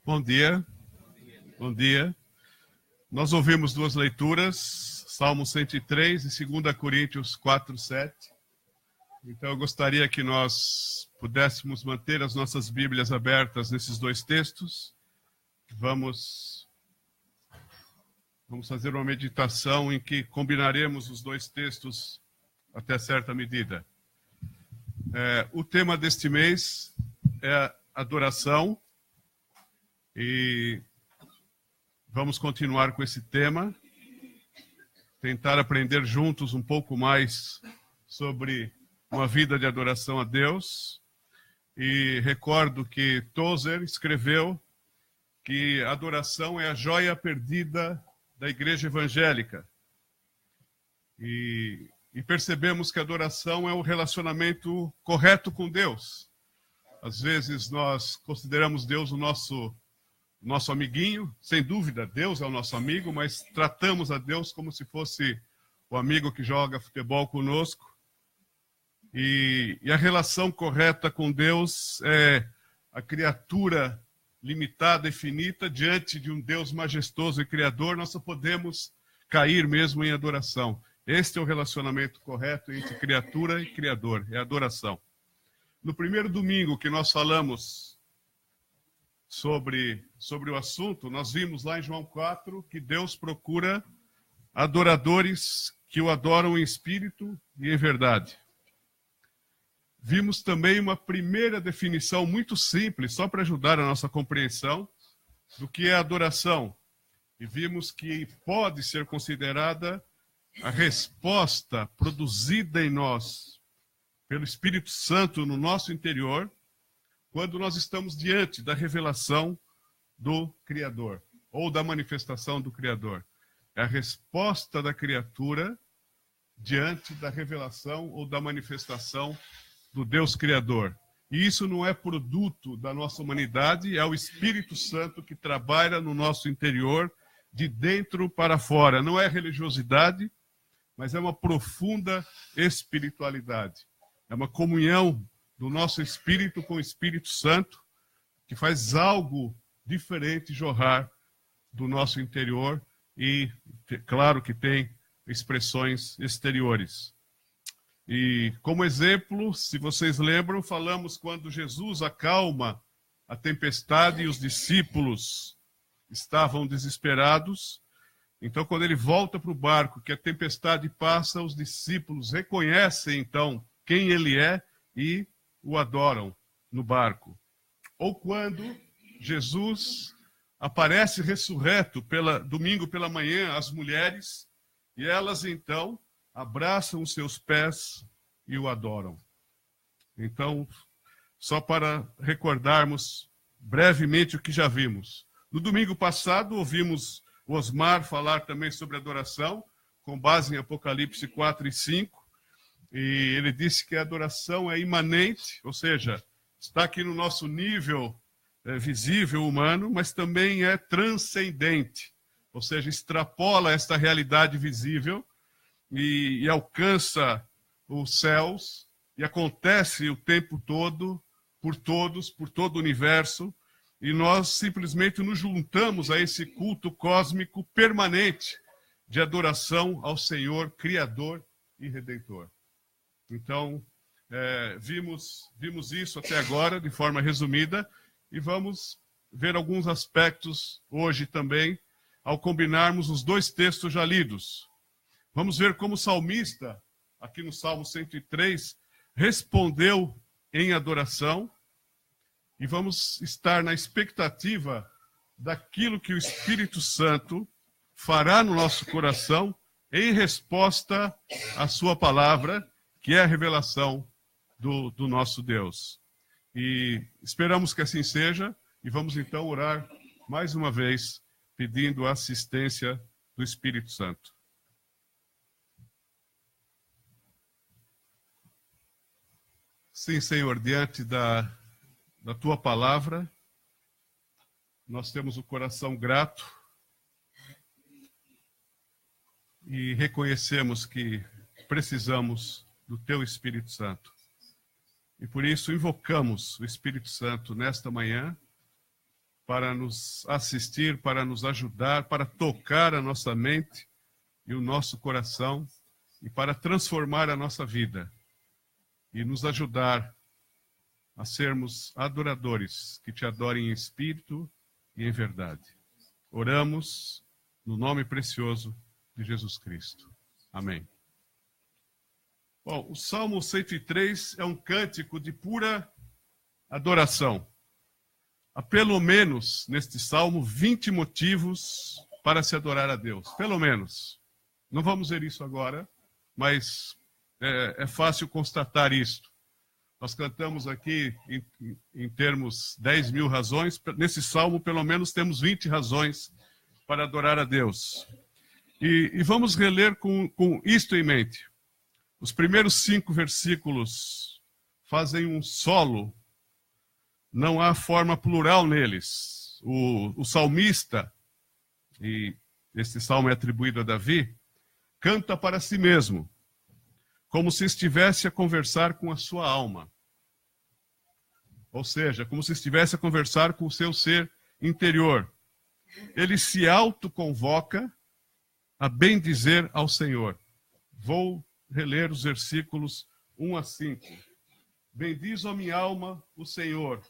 Bom dia. Bom dia. Nós ouvimos duas leituras, Salmo 103 e 2 Coríntios 4:7. Então eu gostaria que nós pudéssemos manter as nossas Bíblias abertas nesses dois textos. Vamos fazer uma meditação em que combinaremos os dois textos até certa medida. O tema deste mês é adoração. E vamos continuar com esse tema, tentar aprender juntos um pouco mais sobre uma vida de adoração a Deus. E recordo que Tozer escreveu que a adoração é a joia perdida da igreja evangélica. E percebemos que a adoração é um relacionamento correto com Deus. Às vezes nós consideramos Deus o nosso amiguinho, sem dúvida, Deus é o nosso amigo, mas tratamos a Deus como se fosse o amigo que joga futebol conosco. E a relação correta com Deus é a criatura limitada e finita diante de um Deus majestoso e criador. Nós só podemos cair mesmo em adoração. Este é o relacionamento correto entre criatura e criador, é a adoração. No primeiro domingo que nós falamos sobre o assunto, nós vimos lá em João 4 que Deus procura adoradores que o adoram em espírito e em verdade. Vimos também uma primeira definição muito simples, só para ajudar a nossa compreensão do que é adoração. E vimos que pode ser considerada a resposta produzida em nós pelo Espírito Santo no nosso interior, quando nós estamos diante da revelação do Criador, ou da manifestação do Criador. É a resposta da criatura diante da revelação ou da manifestação do Deus Criador. E isso não é produto da nossa humanidade, é o Espírito Santo que trabalha no nosso interior, de dentro para fora. Não é religiosidade, mas é uma profunda espiritualidade. É uma comunhão do nosso espírito com o Espírito Santo, que faz algo diferente jorrar do nosso interior e, claro, que tem expressões exteriores. E, como exemplo, se vocês lembram, falamos quando Jesus acalma a tempestade e os discípulos estavam desesperados. Então, quando ele volta para o barco, que a tempestade passa, os discípulos reconhecem, então, quem ele é e o adoram no barco. Ou quando Jesus aparece ressurreto domingo pela manhã às mulheres, e elas então abraçam os seus pés e o adoram. Então, só para recordarmos brevemente o que já vimos. No domingo passado, ouvimos o Osmar falar também sobre adoração, com base em Apocalipse 4 e 5. E ele disse que a adoração é imanente, ou seja, está aqui no nosso nível visível humano, mas também é transcendente, ou seja, extrapola esta realidade visível e alcança os céus e acontece o tempo todo, por todos, por todo o universo, e nós simplesmente nos juntamos a esse culto cósmico permanente de adoração ao Senhor, Criador e Redentor. Então, vimos isso até agora, de forma resumida, e vamos ver alguns aspectos hoje também, ao combinarmos os dois textos já lidos. Vamos ver como o salmista, aqui no Salmo 103, respondeu em adoração, e vamos estar na expectativa daquilo que o Espírito Santo fará no nosso coração em resposta à sua palavra, que é a revelação do nosso Deus. E esperamos que assim seja, e vamos então orar mais uma vez, pedindo a assistência do Espírito Santo. Sim, Senhor, diante da tua palavra, nós temos o coração grato e reconhecemos que precisamos do teu Espírito Santo. E por isso invocamos o Espírito Santo nesta manhã para nos assistir, para nos ajudar, para tocar a nossa mente e o nosso coração e para transformar a nossa vida e nos ajudar a sermos adoradores que te adorem em espírito e em verdade. Oramos no nome precioso de Jesus Cristo. Amém. Bom, o Salmo 103 é um cântico de pura adoração. Há pelo menos, neste Salmo, 20 motivos para se adorar a Deus. Pelo menos. Não vamos ver isso agora, mas é fácil constatar isso. Nós cantamos aqui em termos 10 mil razões. Nesse Salmo, pelo menos, temos 20 razões para adorar a Deus. E vamos reler com isto em mente. Os primeiros 5 versículos fazem um solo. Não há forma plural neles. O salmista, e este salmo é atribuído a Davi, canta para si mesmo, como se estivesse a conversar com a sua alma. Ou seja, como se estivesse a conversar com o seu ser interior. Ele se autoconvoca a bendizer ao Senhor. Vou reler os versículos 1 a 5. Bendiz, ó minha alma, o Senhor.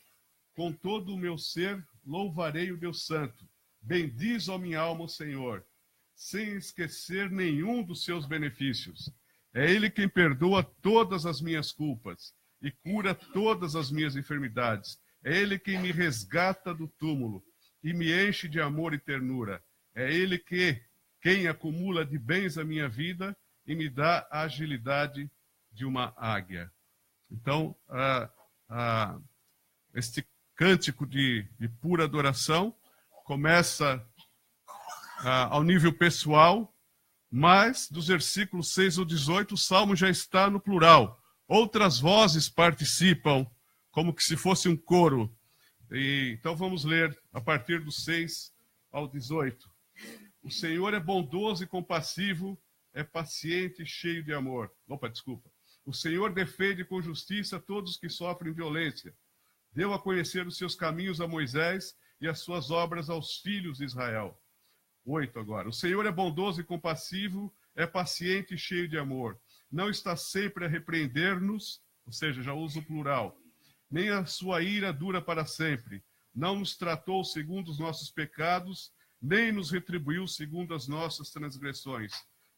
Com todo o meu ser, louvarei o Deus Santo. Bendiz, ó minha alma, o Senhor, sem esquecer nenhum dos seus benefícios. É Ele quem perdoa todas as minhas culpas e cura todas as minhas enfermidades. É Ele quem me resgata do túmulo e me enche de amor e ternura. É Ele quem acumula de bens a minha vida e me dá a agilidade de uma águia. Então, este cântico de pura adoração começa ao nível pessoal, mas dos versículos 6 ao 18, o salmo já está no plural. Outras vozes participam, como que se fosse um coro. Então vamos ler a partir do 6 ao 18. O Senhor é bondoso e compassivo, é paciente e cheio de amor. O Senhor defende com justiça todos que sofrem violência. Deu a conhecer os seus caminhos a Moisés e as suas obras aos filhos de Israel. 8 agora. O Senhor é bondoso e compassivo, é paciente e cheio de amor. Não está sempre a repreender-nos, ou seja, já usa o plural. Nem a sua ira dura para sempre. Não nos tratou segundo os nossos pecados, nem nos retribuiu segundo as nossas transgressões.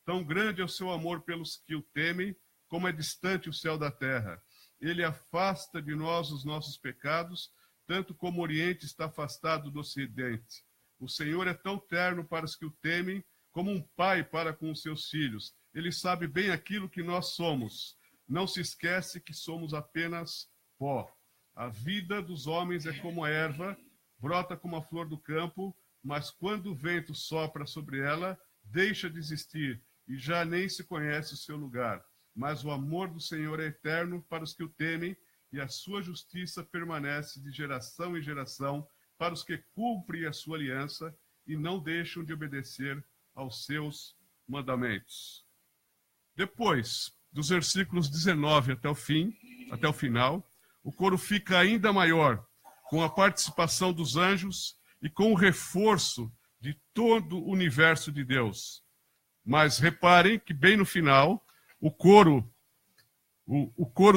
Tão grande é o seu amor pelos que o temem, como é distante o céu da terra. Ele afasta de nós os nossos pecados, tanto como o Oriente está afastado do Ocidente. O Senhor é tão terno para os que o temem, como um pai para com os seus filhos. Ele sabe bem aquilo que nós somos. Não se esquece que somos apenas pó. A vida dos homens é como a erva, brota como a flor do campo, mas quando o vento sopra sobre ela, deixa de existir e já nem se conhece o seu lugar. Mas o amor do Senhor é eterno para os que o temem, e a sua justiça permanece de geração em geração para os que cumprem a sua aliança e não deixam de obedecer aos seus mandamentos. Depois, dos versículos 19 até o final, o coro fica ainda maior, com a participação dos anjos e com o reforço de todo o universo de Deus. Mas reparem que bem no final, o coro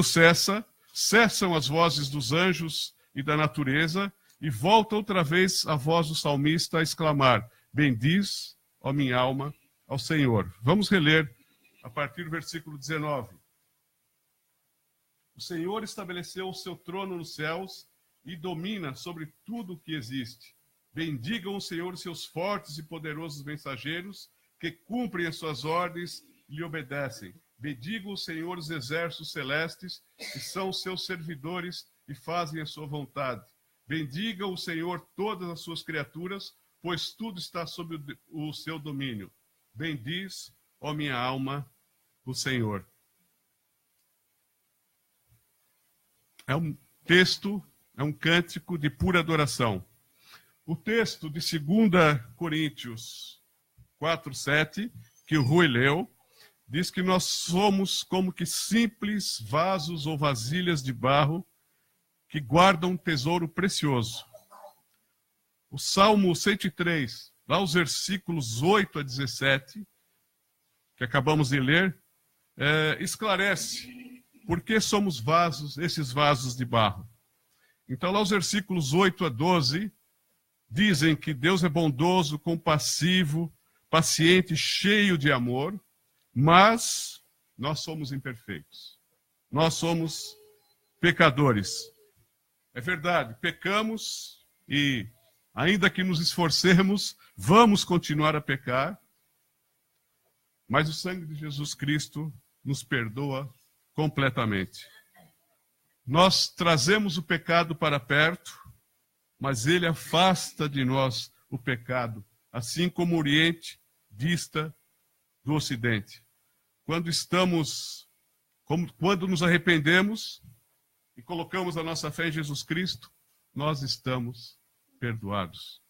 cessam as vozes dos anjos e da natureza, e volta outra vez a voz do salmista a exclamar: bendiz, ó minha alma, ao Senhor. Vamos reler a partir do versículo 19. O Senhor estabeleceu o seu trono nos céus e domina sobre tudo o que existe. Bendigam o Senhor seus fortes e poderosos mensageiros, que cumprem as suas ordens e lhe obedecem. Bendigam o Senhor os exércitos celestes, que são os seus servidores e fazem a sua vontade. Bendigam o Senhor todas as suas criaturas, pois tudo está sob o seu domínio. Bendiz, ó minha alma, o Senhor. é um texto, é um cântico de pura adoração. O texto de 2 Coríntios 4:7, que o Rui leu, diz que nós somos como que simples vasos ou vasilhas de barro que guardam um tesouro precioso. O Salmo 103, lá os versículos 8 a 17, que acabamos de ler, esclarece por que somos vasos, esses vasos de barro. Então, lá os versículos 8 a 12, dizem que Deus é bondoso, compassivo, paciente, cheio de amor, mas nós somos imperfeitos. Nós somos pecadores. É verdade, pecamos e, ainda que nos esforcemos, vamos continuar a pecar, mas o sangue de Jesus Cristo nos perdoa completamente. Nós trazemos o pecado para perto, mas ele afasta de nós o pecado, assim como o Oriente dista do Ocidente. Quando nos arrependemos e colocamos a nossa fé em Jesus Cristo, nós estamos perdoados.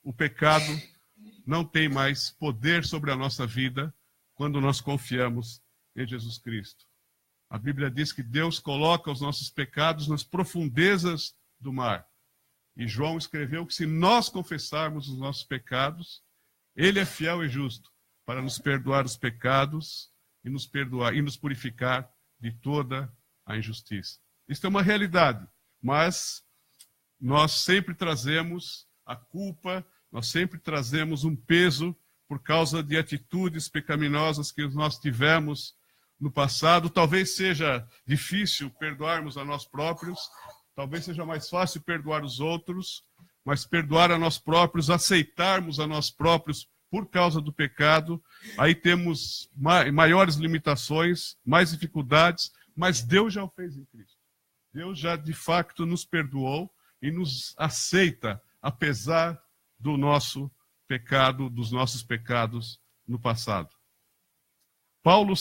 O pecado não tem mais poder sobre a nossa vida quando nós confiamos em Jesus Cristo. A Bíblia diz que Deus coloca os nossos pecados nas profundezas do mar. E João escreveu que se nós confessarmos os nossos pecados, Ele é fiel e justo para nos perdoar os pecados e nos purificar de toda a injustiça. Isso é uma realidade, mas nós sempre trazemos a culpa, nós sempre trazemos um peso por causa de atitudes pecaminosas que nós tivemos no passado. Talvez seja difícil perdoarmos a nós próprios, talvez seja mais fácil perdoar os outros, mas perdoar a nós próprios, aceitarmos a nós próprios por causa do pecado, aí temos maiores limitações, mais dificuldades, mas Deus já o fez em Cristo. Deus já de facto nos perdoou e nos aceita, apesar do nosso pecado, dos nossos pecados no passado. Paulo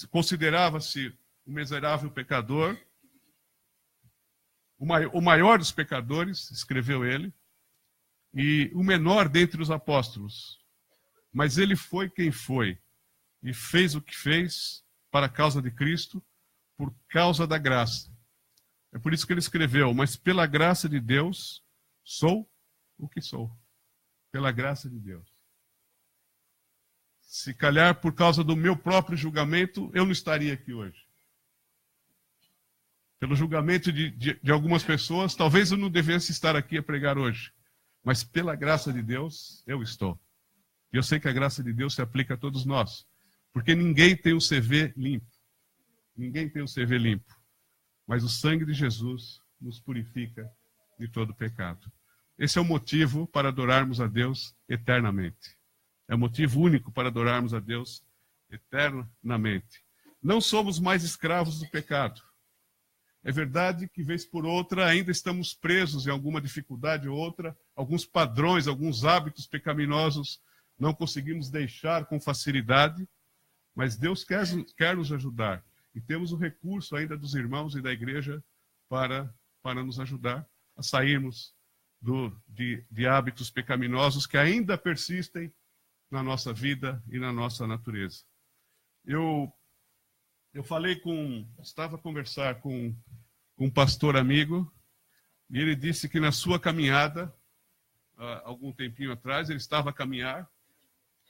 considerava-se um miserável pecador, o maior dos pecadores, escreveu ele, e o menor dentre os apóstolos. Mas ele foi quem foi e fez o que fez para a causa de Cristo, por causa da graça. É por isso que ele escreveu: mas pela graça de Deus sou o que sou. Pela graça de Deus. Se calhar por causa do meu próprio julgamento, eu não estaria aqui hoje. Pelo julgamento de algumas pessoas, talvez eu não devesse estar aqui a pregar hoje. Mas pela graça de Deus, eu estou. E eu sei que a graça de Deus se aplica a todos nós. Porque ninguém tem o CV limpo. Ninguém tem o CV limpo. Mas o sangue de Jesus nos purifica de todo pecado. Esse é o motivo para adorarmos a Deus eternamente. É o motivo único para adorarmos a Deus eternamente. Não somos mais escravos do pecado. É verdade que, vez por outra, ainda estamos presos em alguma dificuldade ou outra, alguns padrões, alguns hábitos pecaminosos não conseguimos deixar com facilidade, mas Deus quer nos ajudar. E temos o recurso ainda dos irmãos e da igreja para nos ajudar a sairmos de hábitos pecaminosos que ainda persistem na nossa vida e na nossa natureza. Eu estava a conversar com um pastor amigo, e ele disse que na sua caminhada, algum tempinho atrás, ele estava a caminhar,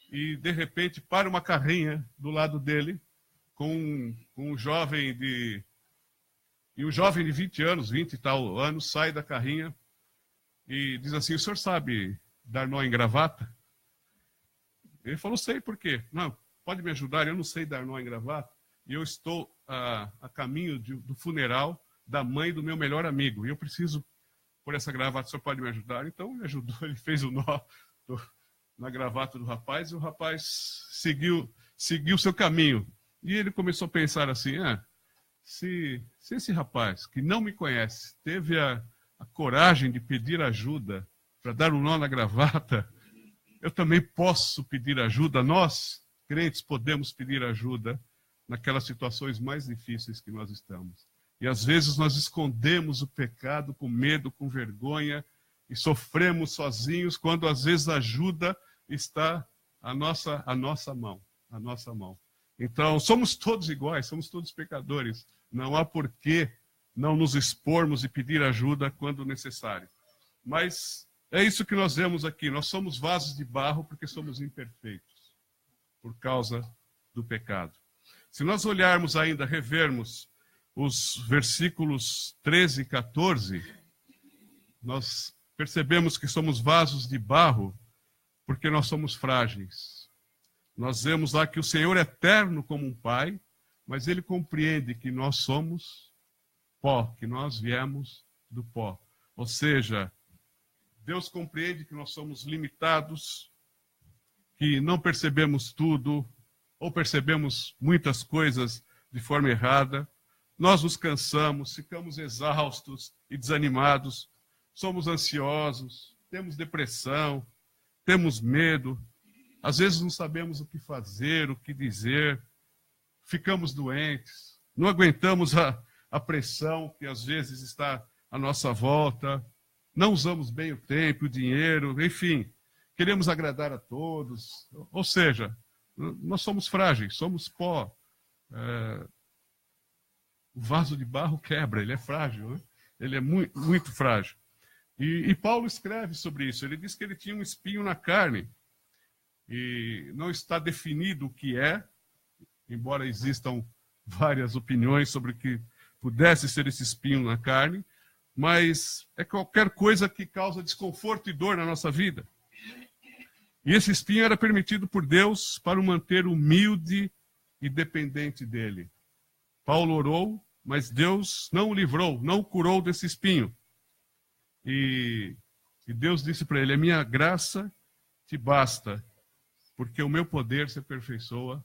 e de repente para uma carrinha do lado dele, com um jovem de 20 anos, 20 e tal anos, sai da carrinha e diz assim: o senhor sabe dar nó em gravata? Ele falou: sei, por quê? Não, pode me ajudar, eu não sei dar nó em gravata, e eu estou a caminho do funeral da mãe do meu melhor amigo, e eu preciso pôr essa gravata, o senhor pode me ajudar? Então ele ajudou, ele fez o nó na gravata do rapaz, e o rapaz seguiu o seu caminho. E ele começou a pensar assim: se esse rapaz, que não me conhece, teve a coragem de pedir ajuda para dar um nó na gravata, eu também posso pedir ajuda. Nós, crentes, podemos pedir ajuda naquelas situações mais difíceis que nós estamos. E às vezes nós escondemos o pecado com medo, com vergonha, e sofremos sozinhos, quando às vezes a ajuda está à nossa mão. A nossa mão. Então, somos todos iguais, somos todos pecadores. Não há por que não nos expormos e pedir ajuda quando necessário. Mas é isso que nós vemos aqui. Nós somos vasos de barro porque somos imperfeitos, por causa do pecado. Se nós olharmos ainda, revermos os versículos 13 e 14, nós percebemos que somos vasos de barro porque nós somos frágeis. Nós vemos lá que o Senhor é eterno como um pai, mas ele compreende que nós somos pó, que nós viemos do pó. Ou seja, Deus compreende que nós somos limitados, que não percebemos tudo, ou percebemos muitas coisas de forma errada. Nós nos cansamos, ficamos exaustos e desanimados, somos ansiosos, temos depressão, temos medo, às vezes não sabemos o que fazer, o que dizer, ficamos doentes, não aguentamos a pressão que às vezes está à nossa volta, não usamos bem o tempo, o dinheiro, enfim, queremos agradar a todos. Ou seja, nós somos frágeis, somos pó. O vaso de barro quebra, ele é frágil, né? Ele é muito, muito frágil. E Paulo escreve sobre isso, ele diz que ele tinha um espinho na carne, e não está definido o que é, embora existam várias opiniões sobre o que pudesse ser esse espinho na carne, mas é qualquer coisa que causa desconforto e dor na nossa vida. E esse espinho era permitido por Deus para o manter humilde e dependente dele. Paulo orou, mas Deus não o livrou, não o curou desse espinho. E Deus disse para ele: a minha graça te basta, porque o meu poder se aperfeiçoa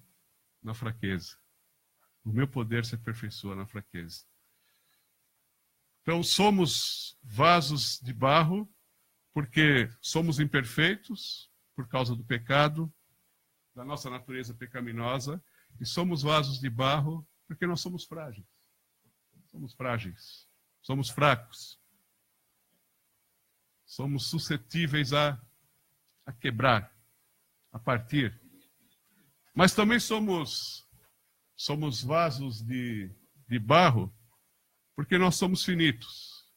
na fraqueza. O meu poder se aperfeiçoa na fraqueza. Então, somos vasos de barro, porque somos imperfeitos, por causa do pecado, da nossa natureza pecaminosa, e somos vasos de barro, porque nós somos frágeis. Somos frágeis, somos fracos. Somos suscetíveis a quebrar, a partir. Mas também somos vasos de barro, porque nós somos finitos.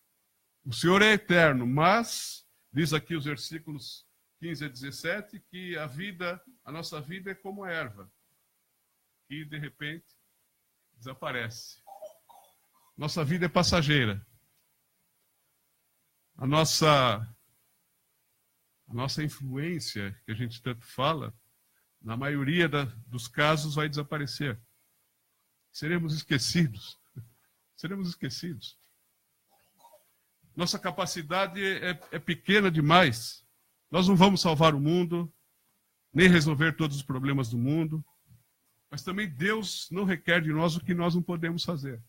O Senhor é eterno, mas, diz aqui os versículos 15 a 17, que a nossa vida é como a erva, que de repente desaparece. Nossa vida é passageira. A nossa influência, que a gente tanto fala, na maioria dos casos vai desaparecer. Seremos esquecidos. Seremos esquecidos. Nossa capacidade é pequena demais. Nós não vamos salvar o mundo, nem resolver todos os problemas do mundo, mas também Deus não requer de nós o que nós não podemos fazer.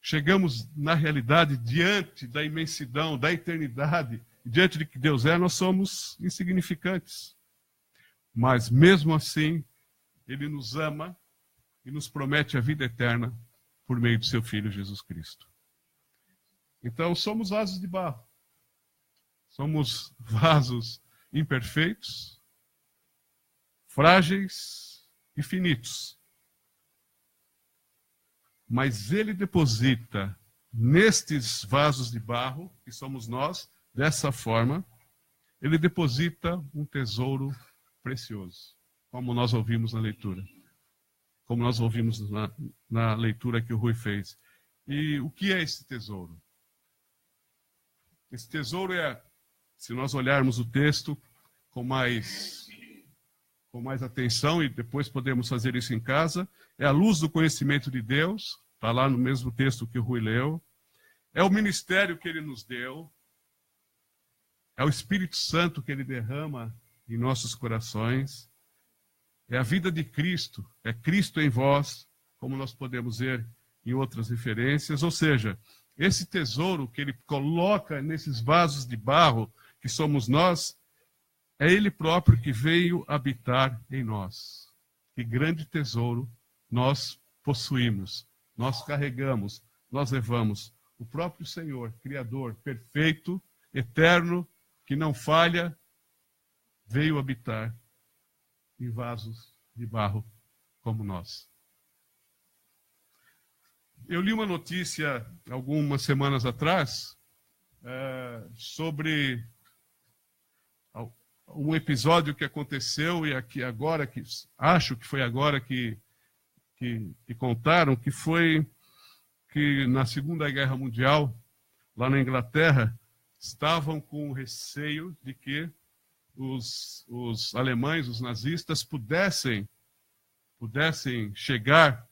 Chegamos, na realidade, diante da imensidão, da eternidade, diante de que Deus é, nós somos insignificantes. Mas, mesmo assim, Ele nos ama e nos promete a vida eterna por meio do seu Filho Jesus Cristo. Então, somos vasos de barro. Somos vasos imperfeitos, frágeis e finitos. Mas Ele deposita nestes vasos de barro, que somos nós, dessa forma, Ele deposita um tesouro precioso, como nós ouvimos na leitura. Como nós ouvimos na leitura que o Rui fez. E o que é esse tesouro? Esse tesouro é, se nós olharmos o texto com mais atenção, e depois podemos fazer isso em casa, é a luz do conhecimento de Deus, está lá no mesmo texto que o Rui leu, é o ministério que Ele nos deu, é o Espírito Santo que Ele derrama em nossos corações, é a vida de Cristo, é Cristo em vós, como nós podemos ver em outras referências, ou seja, esse tesouro que Ele coloca nesses vasos de barro, que somos nós, é Ele próprio que veio habitar em nós. que grande tesouro nós possuímos, nós carregamos, nós levamos. O próprio Senhor, Criador, perfeito, eterno, que não falha, veio habitar em vasos de barro como nós. Eu li uma notícia algumas semanas atrás sobre um episódio que aconteceu e aqui agora, que acho que foi agora que contaram, que foi que na Segunda Guerra Mundial, lá na Inglaterra, estavam com receio de que os alemães, os nazistas, pudessem chegar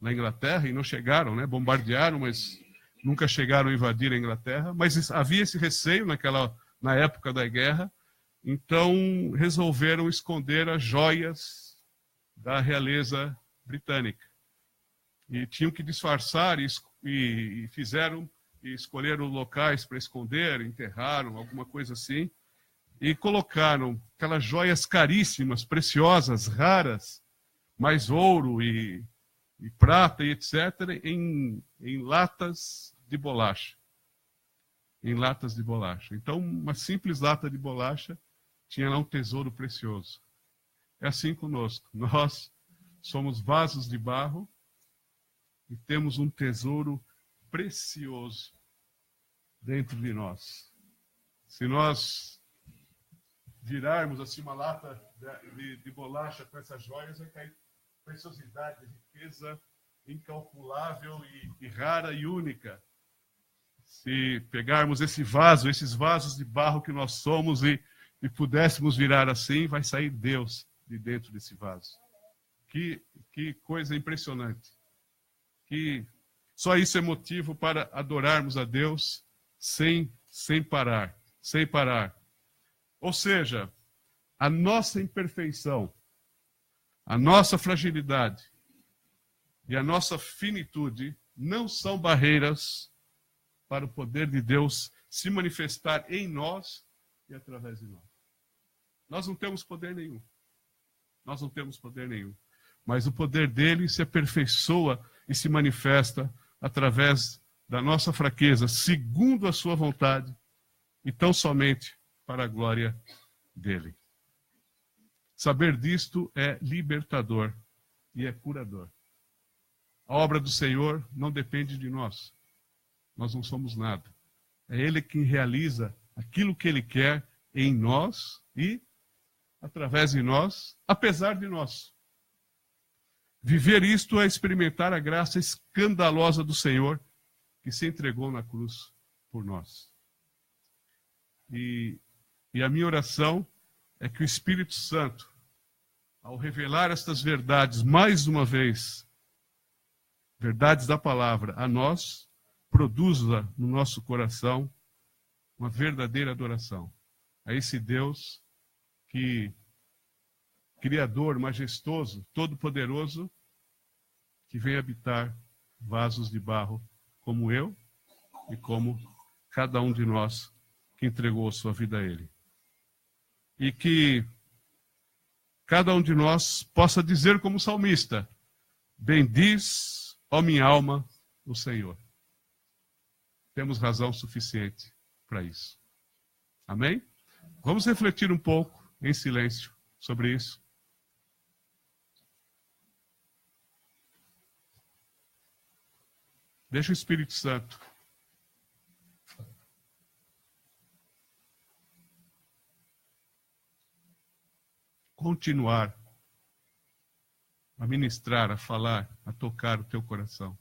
na Inglaterra, e não chegaram, né? Bombardearam, mas nunca chegaram a invadir a Inglaterra. Mas havia esse receio na época da guerra, então resolveram esconder as joias da realeza britânica. E tinham que disfarçar e fizeram, e escolheram locais para esconder, enterraram, alguma coisa assim, e colocaram aquelas joias caríssimas, preciosas, raras, mais ouro e prata e etc., em latas de bolacha. Em latas de bolacha. Então, uma simples lata de bolacha tinha lá um tesouro precioso. É assim conosco. Nós somos vasos de barro e temos um tesouro precioso dentro de nós. Se nós virarmos assim uma lata de bolacha com essas joias, vai cair preciosidade, riqueza incalculável e rara e única. Se pegarmos esses vasos de barro que nós somos e pudéssemos virar assim, vai sair Deus de dentro desse vaso. Que coisa impressionante. Que só isso é motivo para adorarmos a Deus sem parar. Ou seja, a nossa imperfeição, a nossa fragilidade e a nossa finitude não são barreiras para o poder de Deus se manifestar em nós e através de nós. Nós não temos poder nenhum. Mas o poder dele se aperfeiçoa e se manifesta através da nossa fraqueza, segundo a sua vontade, e tão somente para a glória dele. Saber disto é libertador e é curador. A obra do Senhor não depende de nós. Nós não somos nada. É Ele quem realiza aquilo que Ele quer em nós e através de nós, apesar de nós. Viver isto é experimentar a graça escandalosa do Senhor que se entregou na cruz por nós. E a minha oração é que o Espírito Santo, ao revelar estas verdades mais uma vez, verdades da palavra, a nós, produza no nosso coração uma verdadeira adoração a esse Deus que, Criador, majestoso, todo-poderoso, que vem habitar vasos de barro como eu e como cada um de nós que entregou a sua vida a Ele. E que cada um de nós possa dizer como salmista: bendiz, ó minha alma, o Senhor. Temos razão suficiente para isso. Amém? Vamos refletir um pouco em silêncio sobre isso. Deixa o Espírito Santo continuar a ministrar, a falar, a tocar o teu coração.